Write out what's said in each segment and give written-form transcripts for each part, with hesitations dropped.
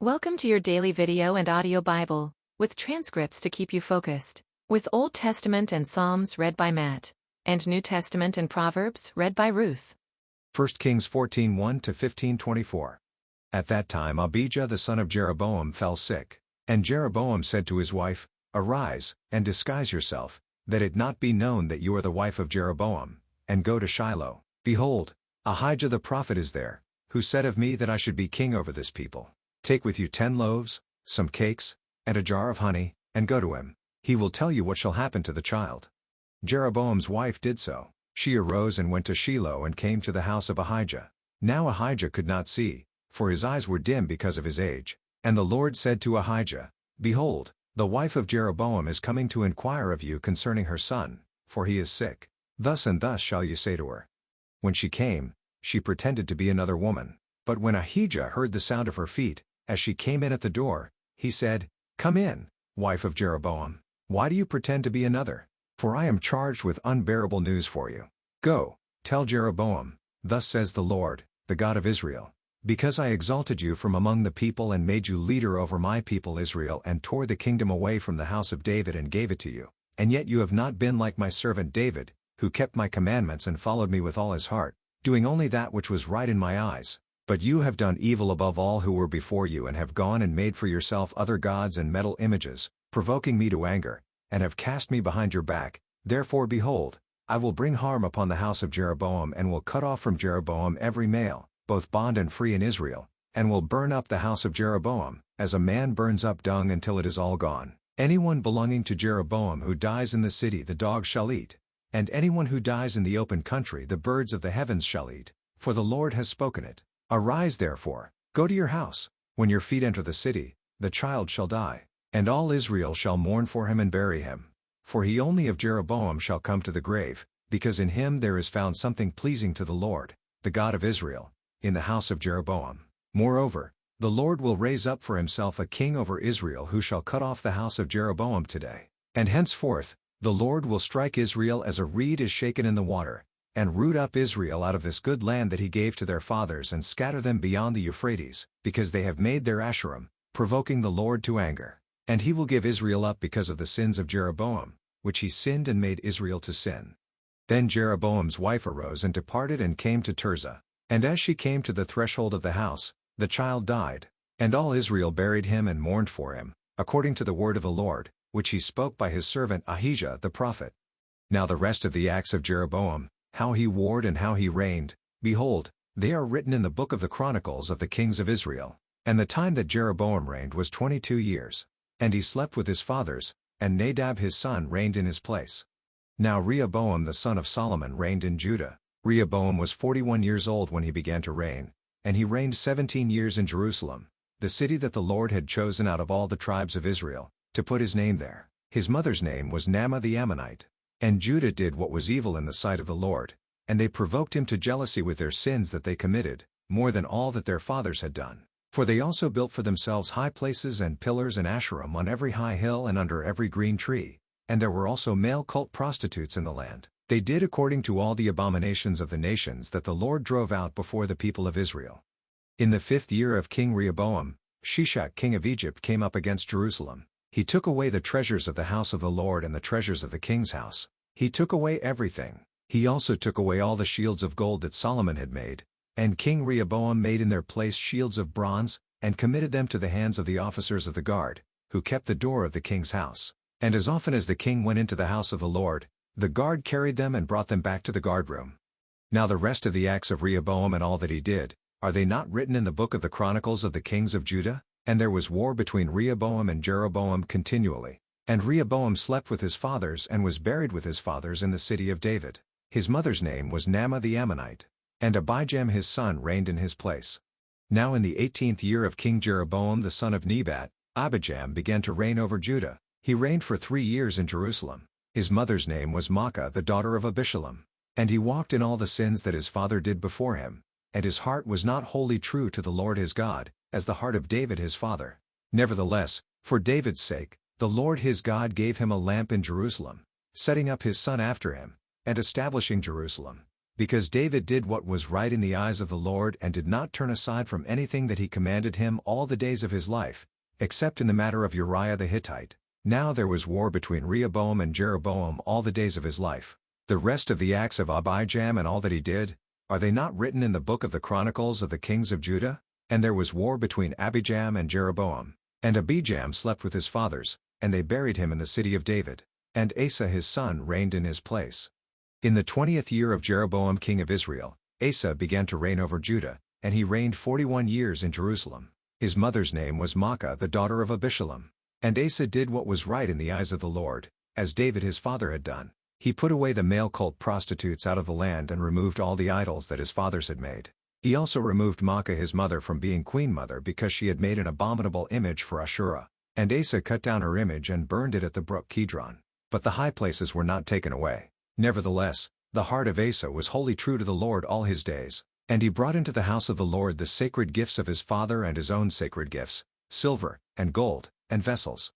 Welcome to your daily video and audio Bible, with transcripts to keep you focused, with Old Testament and Psalms read by Matt, and New Testament and Proverbs read by Ruth. 1 Kings 14:1-15:24. At that time Abijah the son of Jeroboam fell sick, and Jeroboam said to his wife, "Arise, and disguise yourself, that it not be known that you are the wife of Jeroboam, and go to Shiloh. Behold, Ahijah the prophet is there, who said of me that I should be king over this people. Take with you 10 loaves, some cakes, and a jar of honey, and go to him. He will tell you what shall happen to the child." Jeroboam's wife did so. She arose and went to Shiloh and came to the house of Ahijah. Now Ahijah could not see, for his eyes were dim because of his age. And the Lord said to Ahijah, "Behold, the wife of Jeroboam is coming to inquire of you concerning her son, for he is sick. Thus and thus shall you say to her." When she came, she pretended to be another woman. But when Ahijah heard the sound of her feet, as she came in at the door, he said, "Come in, wife of Jeroboam. Why do you pretend to be another? For I am charged with unbearable news for you. Go, tell Jeroboam, thus says the Lord, the God of Israel, because I exalted you from among the people and made you leader over my people Israel and tore the kingdom away from the house of David and gave it to you, and yet you have not been like my servant David, who kept my commandments and followed me with all his heart, doing only that which was right in my eyes. But you have done evil above all who were before you and have gone and made for yourself other gods and metal images, provoking me to anger, and have cast me behind your back. Therefore behold, I will bring harm upon the house of Jeroboam and will cut off from Jeroboam every male, both bond and free in Israel, and will burn up the house of Jeroboam, as a man burns up dung until it is all gone. Anyone belonging to Jeroboam who dies in the city the dogs shall eat, and anyone who dies in the open country the birds of the heavens shall eat, for the Lord has spoken it. Arise therefore, go to your house. When your feet enter the city, the child shall die, and all Israel shall mourn for him and bury him. For he only of Jeroboam shall come to the grave, because in him there is found something pleasing to the Lord, the God of Israel, in the house of Jeroboam. Moreover, the Lord will raise up for himself a king over Israel who shall cut off the house of Jeroboam today. And henceforth, the Lord will strike Israel as a reed is shaken in the water, and root up Israel out of this good land that he gave to their fathers and scatter them beyond the Euphrates, because they have made their Asherim, provoking the Lord to anger. And he will give Israel up because of the sins of Jeroboam, which he sinned and made Israel to sin. Then Jeroboam's wife arose and departed and came to Tirzah. And as she came to the threshold of the house, the child died. And all Israel buried him and mourned for him, according to the word of the Lord, which he spoke by his servant Ahijah the prophet. Now the rest of the acts of Jeroboam, how he warred and how he reigned, behold, they are written in the book of the Chronicles of the kings of Israel. And the time that Jeroboam reigned was 22 years. And he slept with his fathers, and Nadab his son reigned in his place. Now Rehoboam the son of Solomon reigned in Judah. Rehoboam was 41 years old when he began to reign, and he reigned 17 years in Jerusalem, the city that the Lord had chosen out of all the tribes of Israel, to put his name there. His mother's name was Naamah the Ammonite. And Judah did what was evil in the sight of the Lord, and they provoked him to jealousy with their sins that they committed, more than all that their fathers had done. For they also built for themselves high places and pillars and Asherim on every high hill and under every green tree, and there were also male cult prostitutes in the land. They did according to all the abominations of the nations that the Lord drove out before the people of Israel. In the 5th year of King Rehoboam, Shishak king of Egypt came up against Jerusalem. He took away the treasures of the house of the Lord and the treasures of the king's house. He took away everything. He also took away all the shields of gold that Solomon had made, and King Rehoboam made in their place shields of bronze, and committed them to the hands of the officers of the guard, who kept the door of the king's house. And as often as the king went into the house of the Lord, the guard carried them and brought them back to the guardroom. Now the rest of the acts of Rehoboam and all that he did, are they not written in the book of the Chronicles of the kings of Judah? And there was war between Rehoboam and Jeroboam continually. And Rehoboam slept with his fathers and was buried with his fathers in the city of David. His mother's name was Naamah the Ammonite. And Abijam his son reigned in his place. Now in the 18th year of King Jeroboam the son of Nebat, Abijam began to reign over Judah. He reigned for 3 years in Jerusalem. His mother's name was Maacah the daughter of Abishalom. And he walked in all the sins that his father did before him. And his heart was not wholly true to the Lord his God, as the heart of David his father. Nevertheless, for David's sake, the Lord his God gave him a lamp in Jerusalem, setting up his son after him, and establishing Jerusalem. Because David did what was right in the eyes of the Lord and did not turn aside from anything that he commanded him all the days of his life, except in the matter of Uriah the Hittite. Now there was war between Rehoboam and Jeroboam all the days of his life. The rest of the acts of Abijam and all that he did, are they not written in the book of the Chronicles of the kings of Judah? And there was war between Abijam and Jeroboam. And Abijam slept with his fathers, and they buried him in the city of David. And Asa his son reigned in his place. In the 20th year of Jeroboam king of Israel, Asa began to reign over Judah, and he reigned 41 years in Jerusalem. His mother's name was Maacah the daughter of Abishalom. And Asa did what was right in the eyes of the Lord, as David his father had done. He put away the male cult prostitutes out of the land and removed all the idols that his fathers had made. He also removed Maacah his mother from being queen mother because she had made an abominable image for Ashurah. And Asa cut down her image and burned it at the brook Kidron. But the high places were not taken away. Nevertheless, the heart of Asa was wholly true to the Lord all his days. And he brought into the house of the Lord the sacred gifts of his father and his own sacred gifts, silver, and gold, and vessels.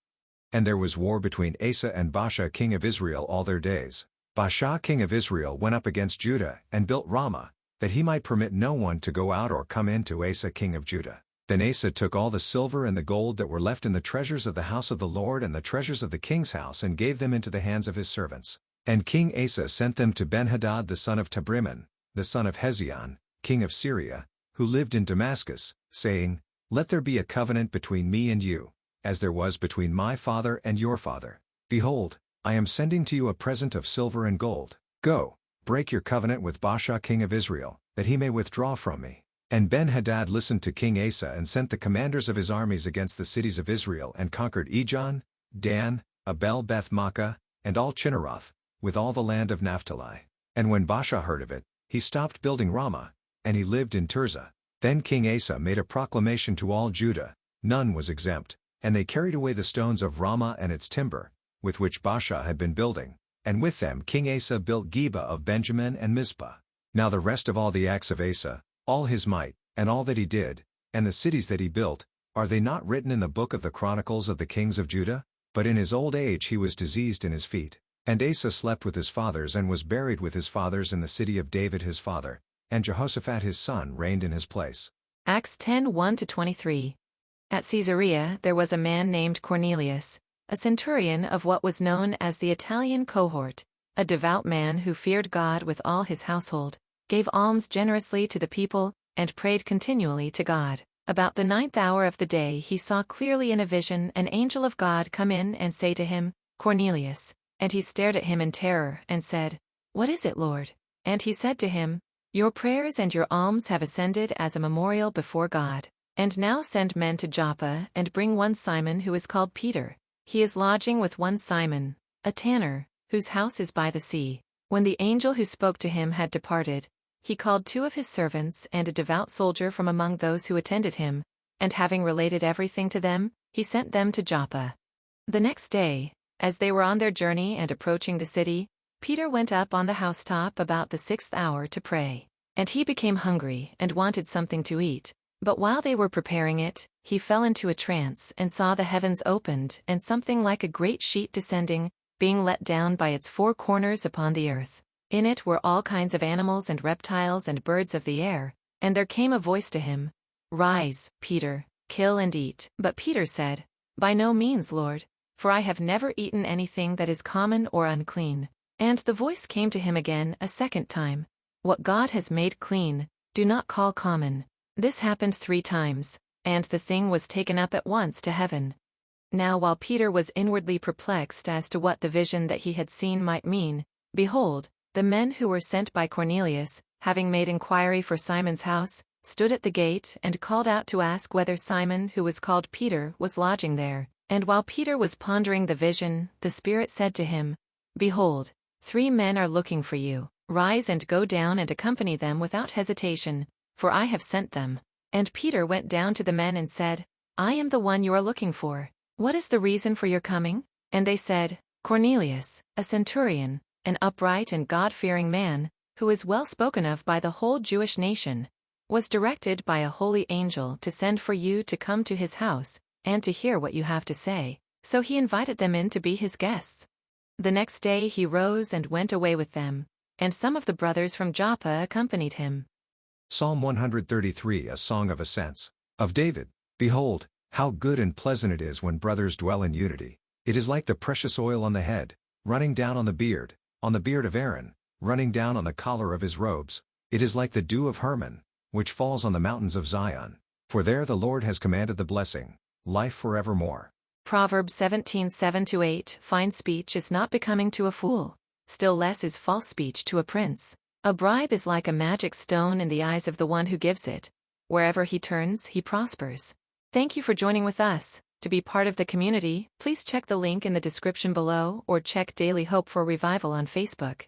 And there was war between Asa and Baasha king of Israel all their days. Baasha king of Israel went up against Judah and built Ramah, that he might permit no one to go out or come in to Asa king of Judah. Then Asa took all the silver and the gold that were left in the treasures of the house of the Lord and the treasures of the king's house and gave them into the hands of his servants. And King Asa sent them to Benhadad the son of Tabrimmon, the son of Hezion, king of Syria, who lived in Damascus, saying, Let there be a covenant between me and you, as there was between my father and your father. Behold, I am sending to you a present of silver and gold. Go, break your covenant with Baasha king of Israel, that he may withdraw from me. And Benhadad listened to King Asa and sent the commanders of his armies against the cities of Israel and conquered Ijon, Dan, Abel Beth Maacah, and all Chinneroth, with all the land of Naphtali. And when Baasha heard of it, he stopped building Ramah, and he lived in Tirzah. Then King Asa made a proclamation to all Judah, none was exempt, and they carried away the stones of Ramah and its timber, with which Baasha had been building, and with them King Asa built Geba of Benjamin and Mizpah. Now the rest of all the acts of Asa, all his might, and all that he did, and the cities that he built, are they not written in the book of the Chronicles of the kings of Judah? But in his old age he was diseased in his feet. And Asa slept with his fathers and was buried with his fathers in the city of David his father, and Jehoshaphat his son reigned in his place. Acts 10:1-23. At Caesarea there was a man named Cornelius, a centurion of what was known as the Italian cohort, a devout man who feared God with all his household, gave alms generously to the people, and prayed continually to God. About the 9th hour of the day he saw clearly in a vision an angel of God come in and say to him, Cornelius. And he stared at him in terror, and said, What is it, Lord? And he said to him, Your prayers and your alms have ascended as a memorial before God. And now send men to Joppa, and bring one Simon who is called Peter. He is lodging with one Simon, a tanner, whose house is by the sea. When the angel who spoke to him had departed, he called 2 of his servants and a devout soldier from among those who attended him, and having related everything to them, he sent them to Joppa. The next day, as they were on their journey and approaching the city, Peter went up on the housetop about the 6th hour to pray. And he became hungry and wanted something to eat. But while they were preparing it, he fell into a trance and saw the heavens opened and something like a great sheet descending, being let down by its 4 corners upon the earth. In it were all kinds of animals and reptiles and birds of the air. And there came a voice to him, Rise, Peter, kill and eat. But Peter said, By no means, Lord, for I have never eaten anything that is common or unclean. And the voice came to him again a second time, What God has made clean, do not call common. This happened 3 times, and the thing was taken up at once to heaven. Now while Peter was inwardly perplexed as to what the vision that he had seen might mean, behold, the men who were sent by Cornelius, having made inquiry for Simon's house, stood at the gate and called out to ask whether Simon who was called Peter was lodging there. And while Peter was pondering the vision, the Spirit said to him, Behold, 3 men are looking for you. Rise and go down and accompany them without hesitation, for I have sent them. And Peter went down to the men and said, I am the one you are looking for. What is the reason for your coming? And they said, Cornelius, a centurion, an upright and God-fearing man, who is well spoken of by the whole Jewish nation, was directed by a holy angel to send for you to come to his house, and to hear what you have to say. So he invited them in to be his guests. The next day he rose and went away with them, and some of the brothers from Joppa accompanied him. Psalm 133, a song of ascents. Of David. Behold, how good and pleasant it is when brothers dwell in unity. It is like the precious oil on the head, running down on the beard of Aaron, running down on the collar of his robes. It is like the dew of Hermon, which falls on the mountains of Zion. For there the Lord has commanded the blessing, life forevermore. Proverbs 17:7-8. Fine speech is not becoming to a fool, still less is false speech to a prince. A bribe is like a magic stone in the eyes of the one who gives it. Wherever he turns, he prospers. Thank you for joining with us. To be part of the community, please check the link in the description below or check Daily Hope for Revival on Facebook.